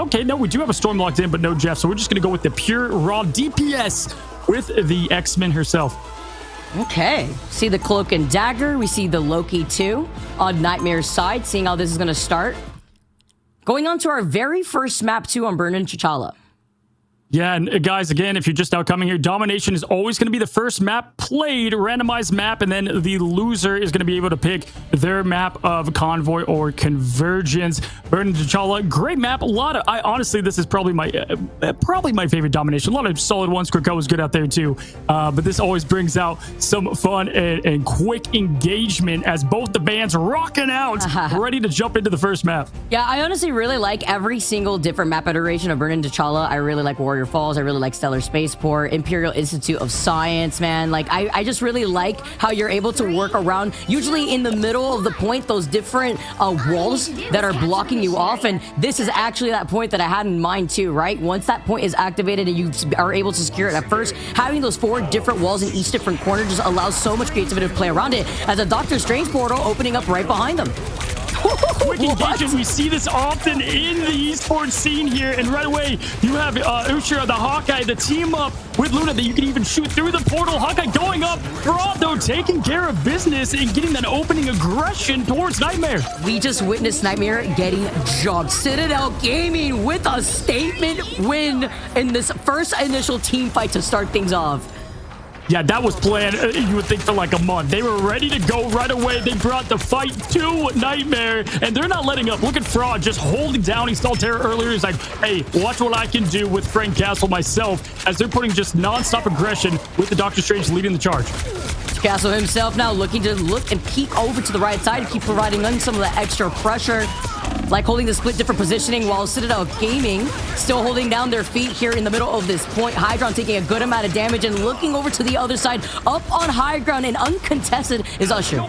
Okay, no, we do have a Storm locked in, but no Jeff. So we're just going to go with the pure raw DPS with the X-Men herself. Okay. See the Cloak and Dagger. We see the Loki too on Nightmare's side, seeing how this is going to start. Going on to our very first map too on Burn and T'Challa. Yeah, and guys, again, if you're just now coming here, Domination is always going to be the first map played, randomized map, and then the loser is going to be able to pick their map of Convoy or Convergence. Burn and T'Challa, great map. A lot of, honestly, this is probably my favorite Domination. A lot of solid ones. Krakoa was good out there too, but this always brings out some fun and quick engagement as both the bands rocking out, ready to jump into the first map. Yeah, I honestly really like every single different map iteration of Burn and T'Challa. I really like Warrior Falls. I really like Stellar Spaceport, Imperial Institute of Science, man. Like, I just really like how you're able to work around, usually in the middle of the point, those different walls that are blocking you off. And this is actually that point that I had in mind too, right? Once that point is activated and you are able to secure it at first, having those 4 different walls in each different corner just allows so much creativity to play around it, as a Doctor Strange portal opening up right behind them. Quick engagement. We see this often in the esports scene here, and right away you have Usher, the Hawkeye, the team up with Luna that you can even shoot through the portal. Hawkeye going up, Fraud though taking care of business and getting that opening aggression towards Nightmare. We just witnessed Nightmare getting jogged. Citadel Gaming with a statement win in this first initial team fight to start things off. Yeah, that was planned, you would think, for like a month. They were ready to go right away. They brought the fight to Nightmare, and they're not letting up. Look at Fraud just holding down. He saw Terror earlier. He's like, hey, watch what I can do with Frank Castle myself, as they're putting just non-stop aggression with the Doctor Strange leading the charge. Castle himself now looking to look and peek over to the right side to keep providing them some of the extra pressure. Like holding the split different positioning, while Citadel Gaming still holding down their feet here in the middle of this point. High ground taking a good amount of damage and looking over to the other side. Up on high ground and uncontested is Usher.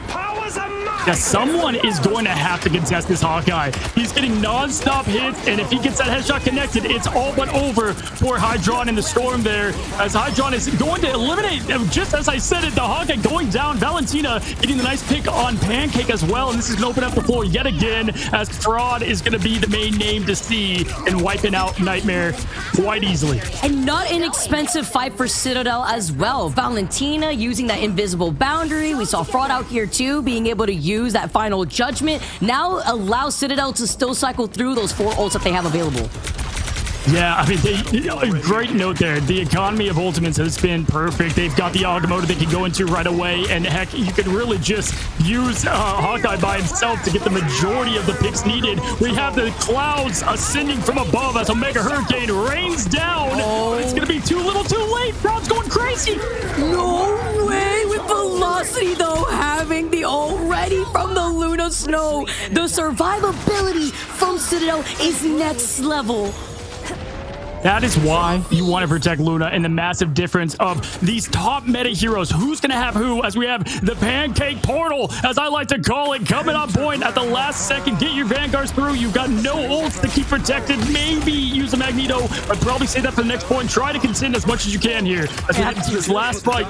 Yeah, someone is going to have to contest this Hawkeye. He's getting non-stop hits, and if he gets that headshot connected, it's all but over for Hydron in the storm there, as Hydron is going to eliminate, just as I said it, the Hawkeye going down. Valentina getting the nice pick on Pancake as well, and this is going to open up the floor yet again, as Fraud is going to be the main name to see and wiping out Nightmare quite easily. And not an expensive fight for Citadel as well. Valentina using that invisible boundary. We saw Fraud out here too, being able to use that final judgment. Now allow Citadel to still cycle through those 4 ults that they have available. Yeah, I mean, great note there. The economy of ultimates has been perfect. They've got the automotive they can go into right away, and heck, you can really just use Hawkeye by himself to get the majority of the picks needed. We have the clouds ascending from above as a mega hurricane rains down. But it's going to be too little too late. Fraud's going crazy. No way. With Velocity, though, having the already from the Luna Snow. The survivability from Citadel is next level. That is why you want to protect Luna, and the massive difference of these top meta heroes. Who's going to have who, as we have the Pancake Portal, as I like to call it, coming on point at the last second. Get your Vanguards through. You've got no ults to keep protected. Maybe use a Magneto. I'd probably say that for the next point. Try to contend as much as you can here as we head into this last fight.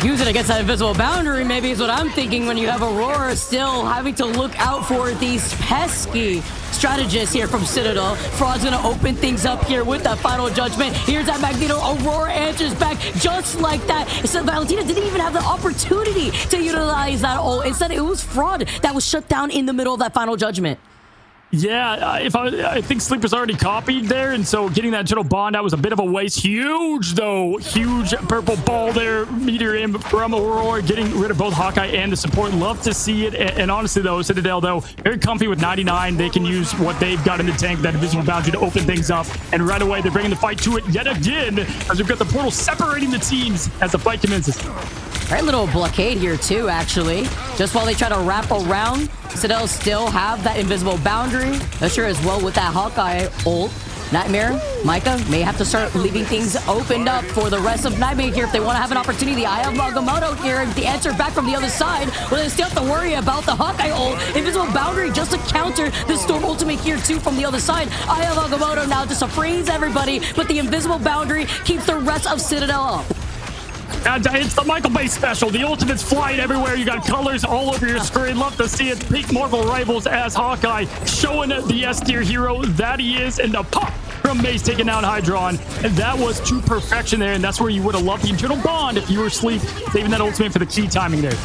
Use it against that invisible boundary, maybe, is what I'm thinking, when you have Aurora still having to look out for these pesky strategists here from Citadel. Fraud's going to open things up here with that final judgment. Here's that Magneto. Aurora answers back just like that. So Valentina didn't even have the opportunity to utilize that ult. Instead, it was Fraud that was shut down in the middle of that final judgment. Yeah, I think Sleeper's already copied there, and so getting that gentle bond out was a bit of a waste. Huge, though. Huge purple ball there. Meteor in from Aurora, getting rid of both Hawkeye and the support. Love to see it. And honestly, though, Citadel, though, very comfy with 99. They can use what they've got in the tank, that invisible boundary, to open things up. And right away, they're bringing the fight to it yet again, as we've got the portal separating the teams as the fight commences. Right, little blockade here too, actually. Just while they try to wrap around, Citadel still have that invisible boundary. Usher as well with that Hawkeye ult. Nightmare, Micah may have to start leaving things opened up for the rest of Nightmare here if they want to have an opportunity. I have Agamotto here, and the answer back from the other side. But they still have to worry about the Hawkeye ult. Invisible boundary just to counter the Storm ultimate here too from the other side. I have Agamotto now just to freeze everybody, but the invisible boundary keeps the rest of Citadel up. And it's the Michael Bay special. The ultimate's flying everywhere. You got colors all over your screen. Love to see it. Peak Marvel Rivals as Hawkeye showing the S tier hero that he is. And the pop from Mace taking down Hydron. And that was to perfection there. And that's where you would have loved the internal bond if you were asleep, saving that ultimate for the key timing there.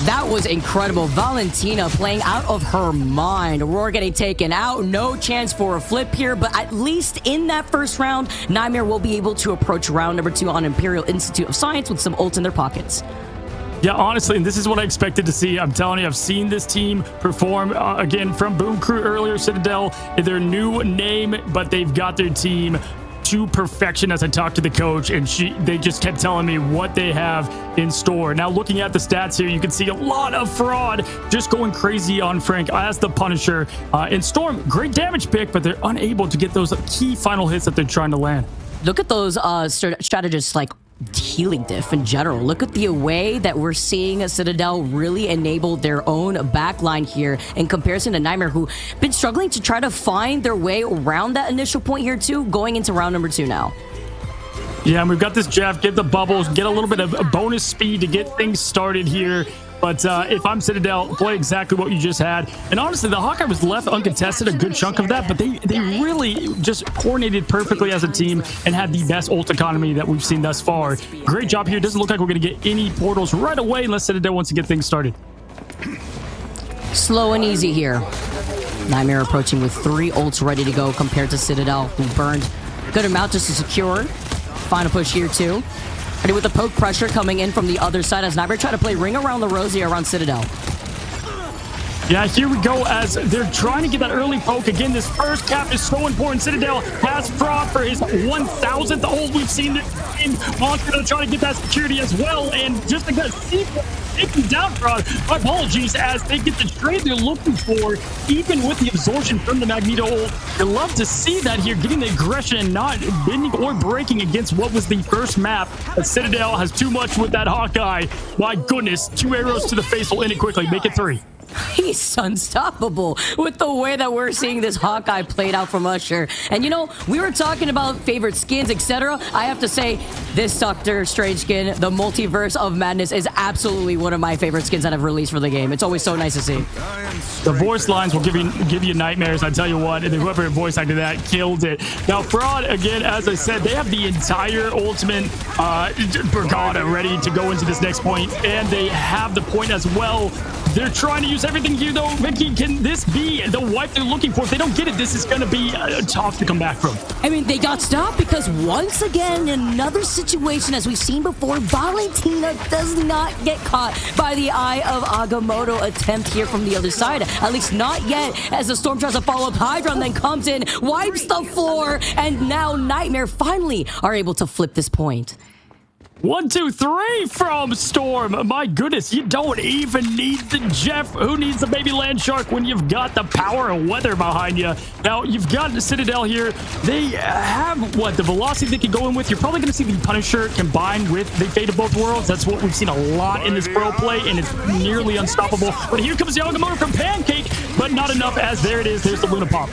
That was incredible. Valentina playing out of her mind. Aurora getting taken out. No chance for a flip here, but at least in that first round, Nightmare will be able to approach round number 2 on Imperial Institute of Science with some ult in their pockets. Yeah, honestly, and this is what I expected to see. I'm telling you, I've seen this team perform, again, from Boom Crew earlier, Citadel, their new name, but they've got their team to perfection as I talked to the coach, and they just kept telling me what they have in store. Now, looking at the stats here, you can see a lot of fraud just going crazy on Frank as the Punisher. And Storm, great damage pick, but they're unable to get those key final hits that they're trying to land. Look at those strategists like healing diff in general. Look at the way that we're seeing Citadel really enable their own backline here in comparison to Nightmare, who been struggling to try to find their way around that initial point here too, going into round number 2 now. Yeah, and we've got this Jeff, get the bubbles, get a little bit of bonus speed to get things started here. But if I'm Citadel, play exactly what you just had. And honestly, the Hawkeye was left uncontested a good chunk of that, but they really just coordinated perfectly as a team and had the best ult economy that we've seen thus far. Great job here. Doesn't look like we're going to get any portals right away unless Citadel wants to get things started. Slow and easy here. Nightmare approaching with 3 ults ready to go compared to Citadel, who burned a good amount just to secure. Final push here too. Ready with the poke pressure coming in from the other side as Nightmare try to play ring around the rosy around Citadel. Yeah, here we go as they're trying to get that early poke. Again, this first cap is so important. Citadel has Fraud for his 1,000th ult we've seen this game. Monster trying to get that security as well. And just like that, taking down Fraud. My apologies, as they get the trade they're looking for, even with the absorption from the Magneto ult. You love to see that here, getting the aggression and not bending or breaking against what was the first map. But Citadel has too much with that Hawkeye. My goodness, 2 arrows to the face will end it quickly. Make it 3. He's unstoppable with the way that we're seeing this Hawkeye played out from Usher. And you know, we were talking about favorite skins, etc. I have to say, this Doctor Strange skin, the Multiverse of Madness, is absolutely one of my favorite skins that I've released for the game. It's always so nice to see. The voice lines will give you nightmares, I tell you what. And whoever voice acted that killed it. Now, Fraud, again, as I said, they have the entire ultimate Brigada ready to go into this next point. And they have the point as well. They're trying to use everything here, though. Vicky, can this be the wipe they're looking for? If they don't get it, this is going to be tough to come back from. I mean, they got stopped because once again, in another situation, as we've seen before, Valentina does not get caught by the Eye of Agamotto attempt here from the other side. At least not yet, as the Storm tries to follow up. Hydron then comes in, wipes the floor, and now Nightmare finally are able to flip this point. 1, 2, 3 from Storm. My goodness, you don't even need the Jeff. Who needs the baby land shark when you've got the power of weather behind you? Now, you've got Citadel here. They have, what, the velocity they can go in with. You're probably going to see the Punisher combined with the Fate of Both Worlds. That's what we've seen a lot in this pro play, and it's nearly unstoppable. But here comes the Agamotto from Pancake, but not enough, as there it is. There's the Luna Pop.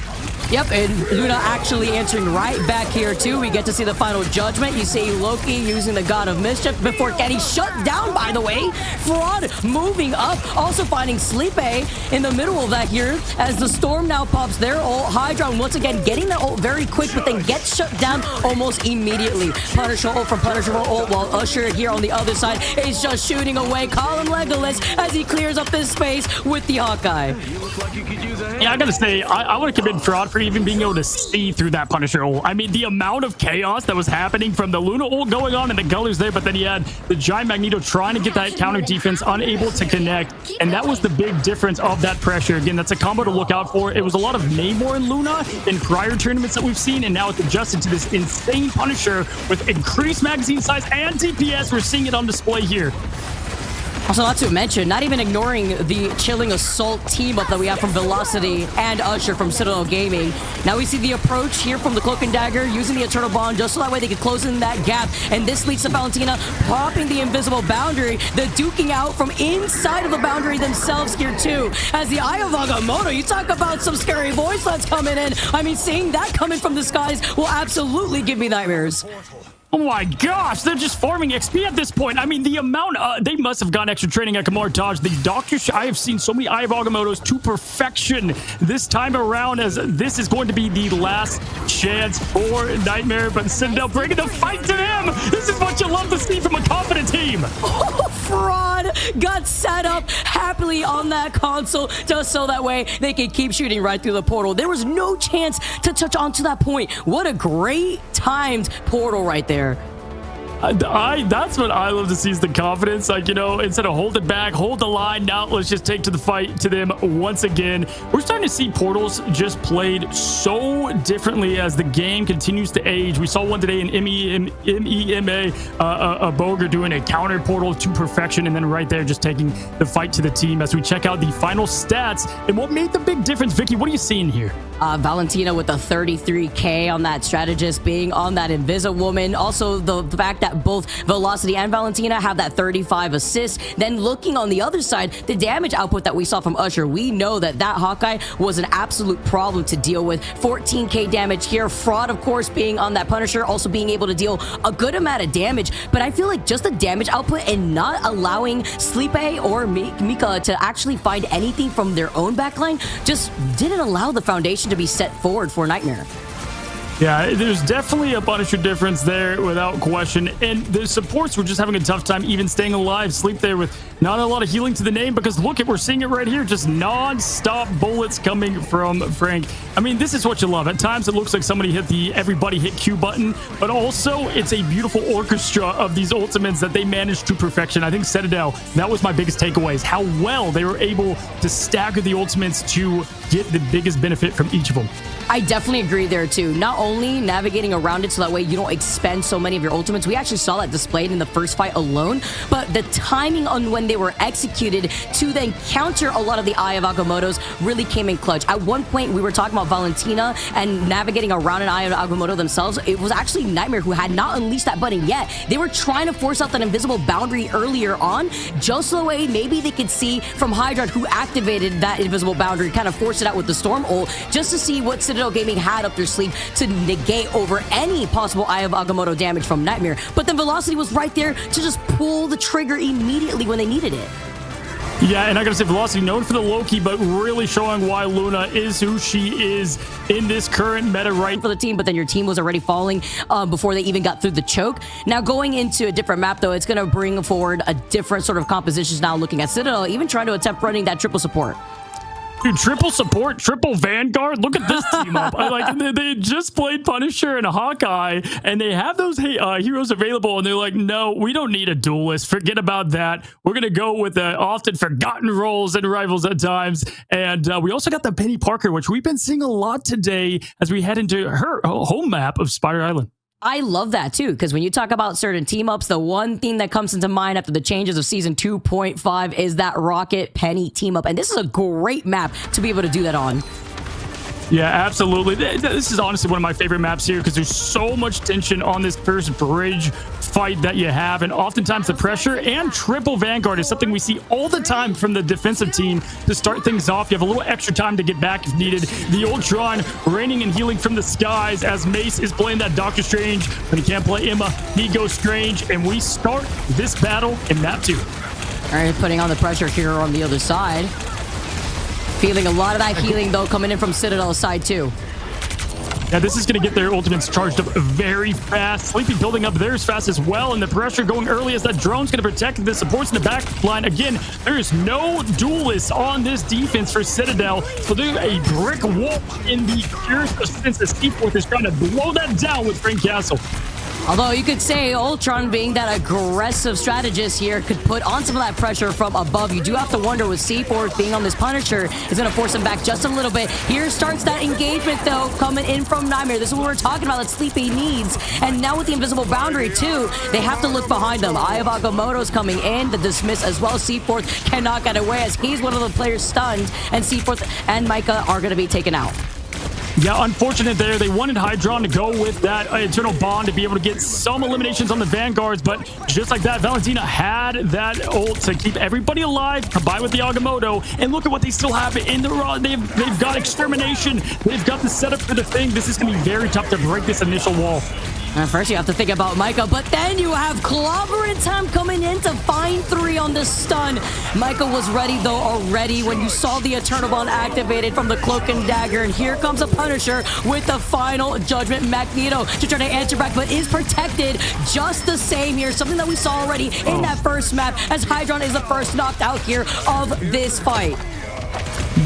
Yep, and Luna actually answering right back here, too. We get to see the final judgment. You see Loki using the God of Mischief before getting shut down, by the way. Fraud moving up, also finding Sleepe in the middle of that here as the Storm now pops their ult. Hydron once again getting the ult very quick, but then gets shut down almost immediately. Punisher ult from Punisher ult, while Usher here on the other side is just shooting away. Call him Legolas as he clears up this space with the Hawkeye. Yeah, I gotta say, I want to commend Fraud for even being able to see through that Punisher ult. I mean, the amount of chaos that was happening from the Luna ult going on and the colors there, but then he had the giant Magneto trying to get that counter defense, unable to connect, and that was the big difference of that pressure. Again, that's a combo to look out for. It was a lot of Namor and Luna in prior tournaments that we've seen, and now it's adjusted to this insane Punisher with increased magazine size and DPS. We're seeing it on display here. Also, not to mention, not even ignoring the chilling assault team up that we have from Velocity and Usher from Citadel Gaming. Now we see the approach here from the Cloak and Dagger using the Eternal Bond just so that way they can close in that gap. And this leads to Valentina popping the invisible boundary, the duking out from inside of the boundary themselves here too. As the Eye of Agamotto, you talk about some scary voice lines coming in. I mean, seeing that coming from the skies will absolutely give me nightmares. Oh my gosh, they're just farming XP at this point. I mean, the amount, they must have gotten extra training at Kamar Taj. The Doctor, I have seen so many Eye of Agamottos to perfection this time around, as this is going to be the last chance for Nightmare, but Citadel bringing the fight to them. This is what you love to see from a confident team. Oh, Fraud got set up happily on that console just so that way they can keep shooting right through the portal. There was no chance to touch onto that point. What a great timed portal right there. That's what I love to see, is the confidence. Like, you know, instead of hold it back, hold the line, now let's just take to the fight to them once again. We're starting to see portals just played so differently as the game continues to age. We saw one today in MEMA, a Boger doing a counter portal to perfection, and then right there just taking the fight to the team. As we check out the final stats and what made the big difference, Vicky, what are you seeing here? Valentina with a 33k on that strategist being on that Invisiwoman. Also, the fact that both Velocity and Valentina have that 35 assists. Then looking on the other side, the damage output that we saw from Usher, we know that Hawkeye was an absolute problem to deal with. 14k damage here. Fraud, of course, being on that Punisher, also being able to deal a good amount of damage. But I feel like just the damage output and not allowing Sleepy or Mika to actually find anything from their own backline just didn't allow the foundation to be set forward for Nightmare. Yeah, there's definitely a Punisher difference there without question. And the supports were just having a tough time even staying alive. Sleep there with not a lot of healing to the name, because look at, we're seeing it right here. Just non-stop bullets coming from Frank. I mean, this is what you love. At times it looks like somebody hit the everybody hit Q button, but also it's a beautiful orchestra of these ultimates that they managed to perfection. I think Citadel, that was my biggest takeaway, is how well they were able to stagger the ultimates to get the biggest benefit from each of them. I definitely agree there too. Not only navigating around it so that way you don't expend so many of your ultimates. We actually saw that displayed in the first fight alone, but the timing on when they were executed to then counter a lot of the Eye of Agamottos really came in clutch. At one point, we were talking about Valentina and navigating around an Eye of Agamotto themselves. It was actually Nightmare who had not unleashed that button yet. They were trying to force out that invisible boundary earlier on, just so the way maybe they could see from Hydron who activated that invisible boundary, kind of force it out with the Storm ult, just to see what Citadel Gaming had up their sleeve to negate over any possible Eye of Agamotto damage from Nightmare. But then Velocity was right there to just pull the trigger immediately when they needed it. Yeah, and I gotta say, Velocity known for the low-key, but really showing why Luna is who she is in this current meta right for the team. But then your team was already falling before they even got through the choke. Now going into a different map, though, it's gonna bring forward a different sort of compositions. Now looking at Citadel, even trying to attempt running that triple support. Dude, triple support, triple Vanguard. Look at this team up. They just played Punisher and Hawkeye, and they have those heroes available, and they're like, no, we don't need a duelist. Forget about that. We're going to go with the often forgotten roles and rivals at times. And we also got the Penny Parker, which we've been seeing a lot today as we head into her home map of Spider Island. I love that too, because when you talk about certain team ups, the one thing that comes into mind after the changes of season 2.5 is that Rocket Penny team up. And this is a great map to be able to do that on. Yeah, absolutely. This is honestly one of my favorite maps here, because there's so much tension on this first bridge fight that you have, and oftentimes the pressure and triple Vanguard is something we see all the time from the defensive team to start things off. You have a little extra time to get back if needed. The Ultron raining and healing from the skies as Mace is playing that Doctor Strange, but he can't play Emma. He goes Strange, and we start this battle in map 2. All right, putting on the pressure here on the other side. Feeling a lot of that healing, though, coming in from Citadel's side, too. Yeah, this is going to get their ultimates charged up very fast. Sleepy building up theirs fast as well, and the pressure going early as that drone's going to protect the supports in the back line. Again, there is no duelist on this defense for Citadel, so there's a brick wall in the purest of sense as Seaforth is trying to blow that down with Frank Castle. Although you could say Ultron, being that aggressive strategist here, could put on some of that pressure from above. You do have to wonder with C4 being on this Punisher is going to force him back just a little bit. Here starts that engagement, though, coming in from Nightmare. This is what we're talking about that Sleepy needs. And now with the invisible boundary, too, they have to look behind them. Eye of Agamotto's coming in. The dismiss as well. C4 cannot get away as he's one of the players stunned. And C4 and Micah are going to be taken out. Yeah, unfortunate there. They wanted Hydron to go with that Eternal Bond to be able to get some eliminations on the Vanguards, but just like that, Valentina had that ult to keep everybody alive, combined with the Agamotto, and look at what they still have in the raw. They've got Extermination. They've got the setup for the thing. This is going to be very tough to break this initial wall. First, you have to think about Micah, but then you have clobbering time coming in to find 3 on the stun. Micah was ready, though, already when you saw the Eternal Bond activated from the Cloak and Dagger. And here comes a Punisher with the final Judgment. Magneto to try to answer back, but is protected just the same here. Something that we saw already in that first map, as Hydron is the first knocked out here of this fight.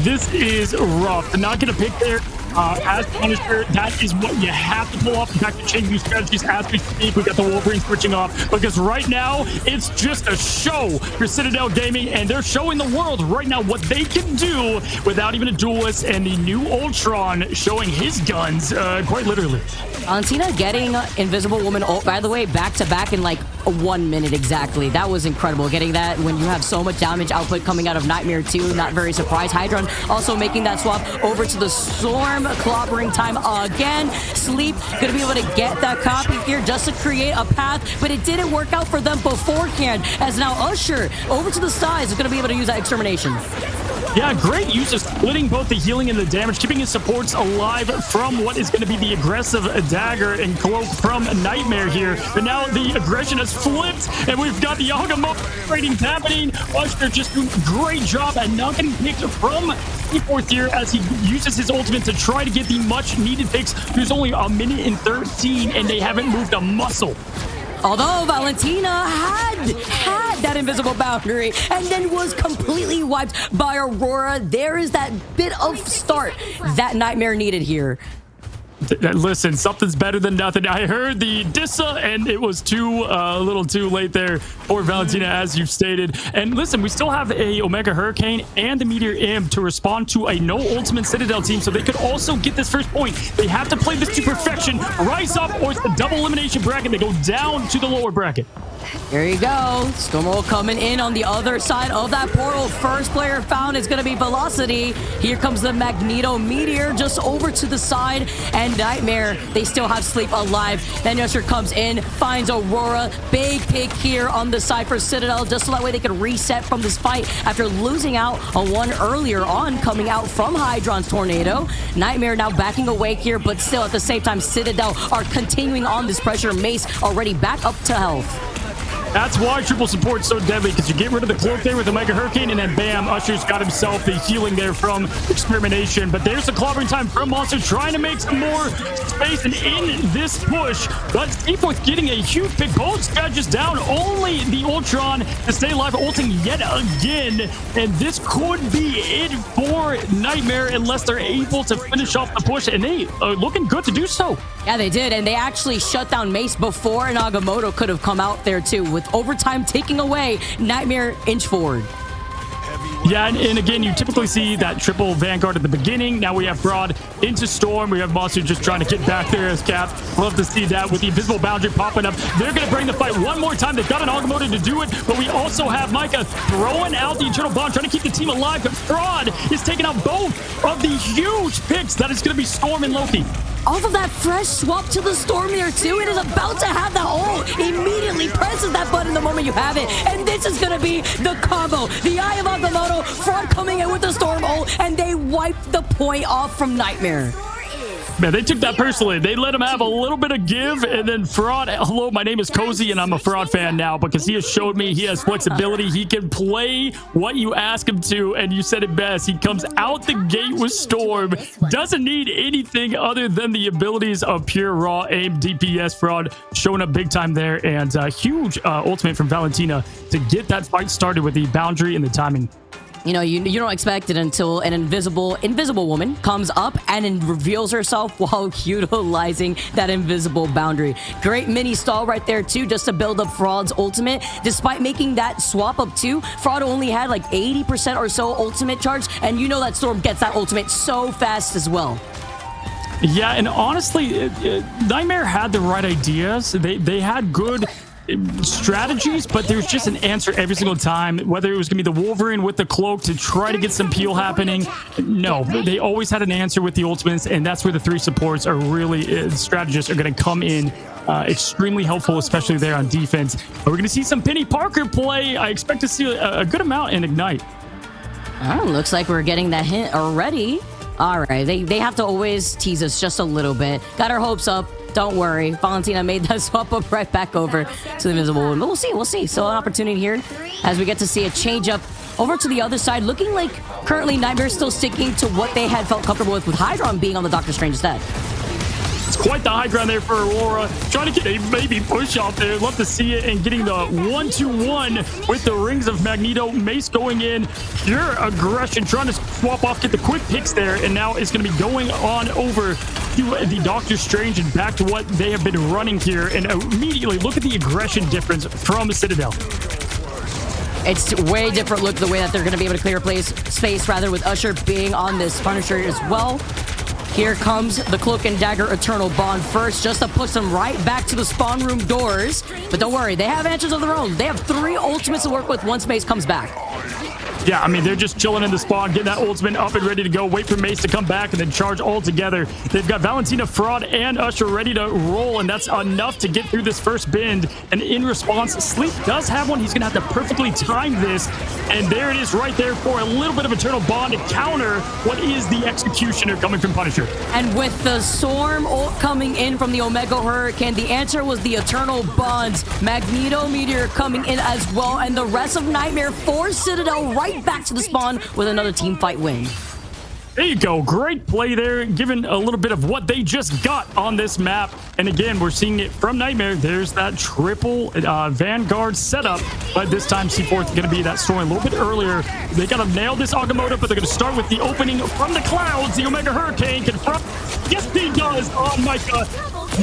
This is rough. They're not going to pick there. As Punisher, that is what you have to pull off. In fact, to change these strategies as we speak. We got the Wolverine switching off because right now it's just a show for Citadel Gaming, and they're showing the world right now what they can do without even a duelist, and the new Ultron showing his guns, quite literally. Valentina getting Invisible Woman ult, by the way, back to back in like 1 minute exactly. That was incredible. Getting that when you have so much damage output coming out of Nightmare 2, not very surprised. Hydron also making that swap over to the Storm. Clobbering time again. Sleep gonna be able to get that copy here just to create a path, but it didn't work out for them beforehand, as now Usher over to the sides is gonna be able to use that extermination. Yeah, great use of splitting both the healing and the damage, keeping his supports alive from what is going to be the aggressive Dagger and Cloak from Nightmare here. But now the aggression has flipped, and we've got the Agamotto ratings happening. Usher just doing a great job at not getting picked from C4 here as he uses his ultimate to try to get the much-needed picks. There's only a minute and 13, and they haven't moved a muscle. Although Valentina had that invisible boundary and then was completely wiped by Aurora, there is that bit of start that Nightmare needed here. Listen, something's better than nothing. I heard the Dissa, and it was a little too late there for Valentina, as you stated. And listen, we still have a Omega Hurricane and the Meteor Imp to respond to a no ultimate Citadel team, so they could also get this first point. They have to play this to perfection, rise up, or it's the double elimination bracket. They go down to the lower bracket. There you go. Stormroll coming in on the other side of that portal. First player found is going to be Velocity. Here comes the Magneto Meteor just over to the side. And Nightmare, they still have Sleep alive. Then Usher comes in, finds Aurora. Big pick here on the side for Citadel, just so that way they can reset from this fight after losing out on one earlier on, coming out from Hydron's Tornado. Nightmare now backing away here, but still at the same time, Citadel are continuing on this pressure. Mace already back up to health. That's why triple support's so deadly, because you get rid of the cloak there with the Mega Hurricane, and then bam, Usher's got himself the healing there from Extermination. But there's the clobbering time from Monster, trying to make some more space and in this push. But C4 getting a huge pick. Both Scudges down, only the Ultron to stay alive, ulting yet again. And this could be it for Nightmare unless they're able to finish off the push, and they are looking good to do so. Yeah, they did, and they actually shut down Mace before Agamotto could have come out there too, with overtime taking away. Nightmare inch forward. Yeah, and again, you typically see that triple Vanguard at the beginning. Now we have Broad into Storm. We have Monster just trying to get back there as Cap. Love to see that with the invisible boundary popping up. They're going to bring the fight one more time. They've got an Agamotto to do it, but we also have Micah throwing out the Eternal Bond, trying to keep the team alive. But Fraud is taking out both of the huge picks. That is going to be Storm and Loki. Off of that fresh swap to the Storm here too, it is about to have the ult. Immediately presses that button the moment you have it. And this is going to be the combo. The Eye of Agamotto, Fraud coming in with the Storm ult, and they wipe the point off from Nightmare. Man, they took that personally. They let him have a little bit of give, and then Fraud. Hello, my name is Cozy, and I'm a Fraud fan now because he has showed me he has flexibility. He can play what you ask him to, and you said it best. He comes out the gate with Storm, doesn't need anything other than the abilities of pure raw aim DPS. Fraud showing up big time there, and huge ultimate from Valentina to get that fight started with the boundary and the timing. You know, you don't expect it until an invisible woman comes up and reveals herself while utilizing that invisible boundary. Great mini stall right there too, just to build up Fraud's ultimate. Despite making that swap up too, Fraud only had like 80% or so ultimate charge, and you know that Storm gets that ultimate so fast as well. Yeah, and honestly, Nightmare had the right ideas. They had good strategies, but there's just an answer every single time, whether it was gonna be the Wolverine with the cloak to try to get some peel happening. No, they always had an answer with the ultimates, and that's where the three supports are really strategists are going to come in extremely helpful, especially there on defense. But we're going to see some Penny Parker play. I expect to see a good amount in Ignite. Oh, looks like we're getting that hint already. All right, they have to always tease us just a little bit. Got our hopes up. Don't worry. Valentina made that swap up right back over to the Invisible Woman. But we'll see. So an opportunity here as we get to see a change up over to the other side. Looking like currently Nightmare still sticking to what they had felt comfortable with Hydron being on the Doctor Strange instead. It's quite the high ground there for Aurora. Trying to get a maybe push off there. Love to see it, and getting the 1-2-1 with the Rings of Magneto. Mace going in. Pure aggression. Trying to swap off, get the quick picks there. And now it's going to be going on over to the Doctor Strange and back to what they have been running here. And immediately look at the aggression difference from Citadel. It's way different look the way that they're going to be able to clear space rather with Usher being on this Punisher as well. Here comes the Cloak and Dagger Eternal Bond first, just to push them right back to the spawn room doors. But don't worry, they have answers of their own. They have 3 ultimates to work with once Mace comes back. Yeah, I mean, they're just chilling in the spawn, getting that ultimate up and ready to go. Wait for Mace to come back and then charge all together. They've got Valentina, Fraud, and Usher ready to roll, and that's enough to get through this first bend. And in response, Sleep does have one. He's going to have to perfectly time this. And there it is right there for a little bit of Eternal Bond to counter what is the Executioner coming from Punisher. And with the Storm ult coming in from the Omega Hurricane, the answer was the Eternal Bonds. Magneto Meteor coming in as well, and the rest of Nightmare for Citadel right back to the spawn with another team fight win. There you go. Great play there, given a little bit of what they just got on this map. And again, we're seeing it from Nightmare. There's that triple Vanguard setup, but this time C4 is going to be that story a little bit earlier. They got to nail this Agamotto, but they're going to start with the opening from the clouds. The Omega Hurricane confront. Yes, he does. Oh my God.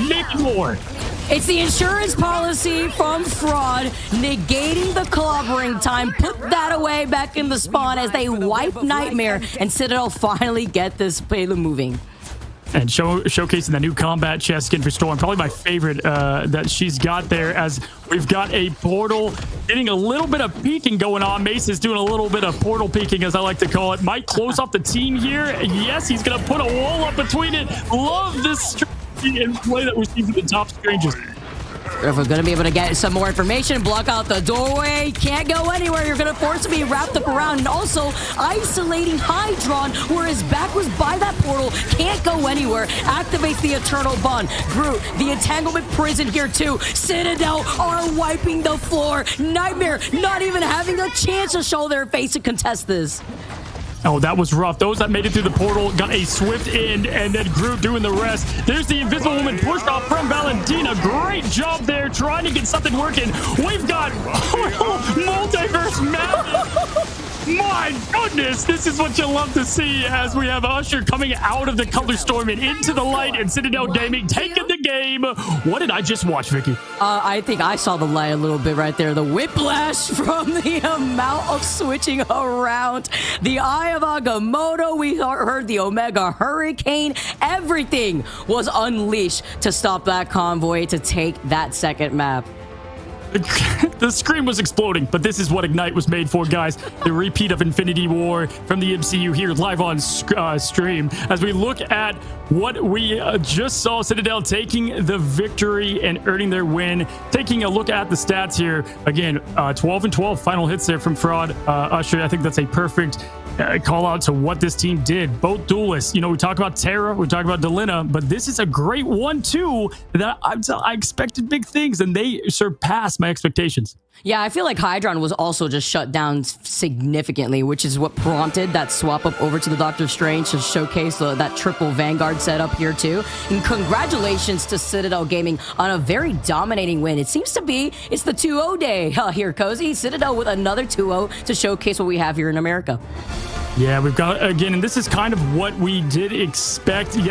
Maybe more. It's the insurance policy from Fraud, negating the clobbering time. Put that away back in the spawn as they wipe Nightmare, and Citadel finally get this payload moving. And showcasing the new combat chest skin for Storm. Probably my favorite that she's got there, as we've got a portal getting a little bit of peeking going on. Mace is doing a little bit of portal peeking, as I like to call it. Might close off the team here. Yes, he's going to put a wall up between it. Love this and play that we're seeing from the top Strangers. If we're going to be able to get some more information, block out the doorway, can't go anywhere. You're going to force to be wrapped up around, and also isolating Hydron, where his back was by that portal, can't go anywhere. Activates the Eternal Bond. Groot, the Entanglement Prison here too. Citadel are wiping the floor. Nightmare not even having a chance to show their face to contest this. Oh, that was rough. Those that made it through the portal got a swift end, and then Groot doing the rest. There's the Invisible Woman pushed off from Valentina. Great job there, trying to get something working. We've got multiverse madness. My goodness, this is what you love to see, as we have Usher coming out of the color storm and into the light, and Citadel Gaming taking the game. What did I just watch, Vicky? I think I saw the light a little bit right there. The whiplash from the amount of switching around. The Eye of Agamotto, we heard the Omega Hurricane. Everything was unleashed to stop that convoy to take that second map. The screen was exploding, but this is what Ignite was made for, guys. The repeat of Infinity War from the MCU here live on stream, as we look at what we just saw. Citadel taking the victory and earning their win. Taking a look at the stats here. Again, 12 and 12 final hits there from Fraud. Usher, I think that's a perfect call out to what this team did. Both duelists. You know, we talk about Terra, we talk about Delina, but this is a great 1-2 that I expected big things, and they surpassed my expectations. Yeah, I feel like Hydron was also just shut down significantly, which is what prompted that swap up over to the Doctor Strange to showcase that triple Vanguard setup here too. And congratulations to Citadel Gaming on a very dominating win. It seems to be, it's the 2-0 day here, Cozy. Citadel with another 2-0 to showcase what we have here in America. Yeah, we've got, again, and this is kind of what we did expect.